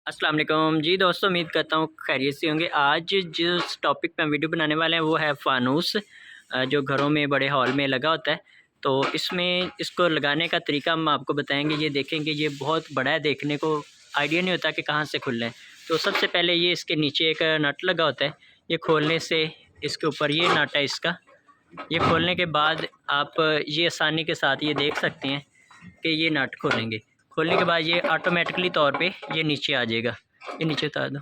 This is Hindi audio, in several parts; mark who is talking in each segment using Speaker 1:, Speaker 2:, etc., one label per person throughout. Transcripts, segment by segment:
Speaker 1: अस्सलाम वालेकुम जी दोस्तों, उम्मीद करता हूँ खैरियत से होंगे। आज जिस टॉपिक पे हम वीडियो बनाने वाले हैं वो है फ़ानूस, जो घरों में बड़े हॉल में लगा होता है। तो इसमें इसको लगाने का तरीका हम आपको बताएंगे। ये देखेंगे, ये बहुत बड़ा है, देखने को आइडिया नहीं होता कि कहाँ से खुल रहा है। तो सबसे पहले ये इसके नीचे एक नट लगा होता है, ये खोलने से इसके ऊपर ये नट है इसका। ये खोलने के बाद आप ये आसानी के साथ ये देख सकते हैं कि ये नट खोलेंगे। खोलने के बाद ये ऑटोमेटिकली तौर पे ये नीचे आ जाएगा। ये नीचे उतार दो,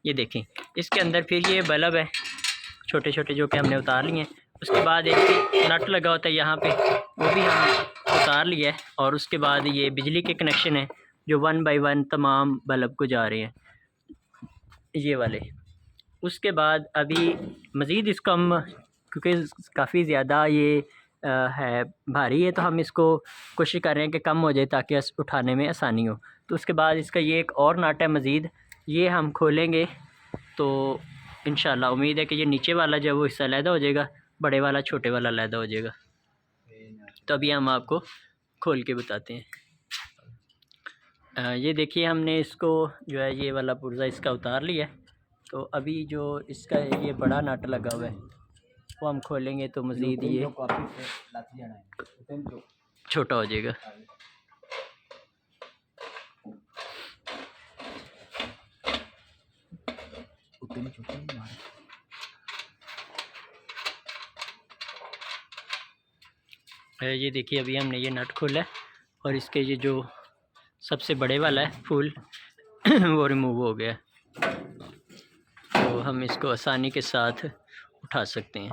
Speaker 1: ये देखें इसके अंदर फिर ये बल्ब है छोटे छोटे जो कि हमने उतार लिए हैं। उसके बाद एक नट लगा होता है यहाँ पे, वो भी हम उतार लिया है। और उसके बाद ये बिजली के कनेक्शन है जो 1 बाय 1 तमाम बल्ब को जा रहे हैं, ये वाले। उसके बाद अभी मज़ीद इसको हम, क्योंकि काफ़ी ज़्यादा ये है भारी है, तो हम इसको कोशिश कर रहे हैं कि कम हो जाए ताकि उठाने में आसानी हो। तो उसके बाद इसका ये एक और नट है मज़ीद, ये हम खोलेंगे तो इंशाल्लाह उम्मीद है कि ये नीचे वाला जो वो हिस्सा अलहदा हो जाएगा, बड़े वाला छोटे वाला अलहदा हो जाएगा। तो अभी हम आपको खोल के बताते हैं। ये देखिए, हमने इसको जो है ये वाला पुर्जा इसका उतार लिया है। तो अभी जो इसका ये बड़ा नट लगा हुआ है वो हम खोलेंगे तो मज़ीद ये छोटा हो जाएगा। ये देखिए, अभी हमने ये नट खोला है और इसके ये जो सबसे बड़े वाला है फुल वो रिमूव हो गया। तो हम इसको आसानी के साथ उठा सकते हैं।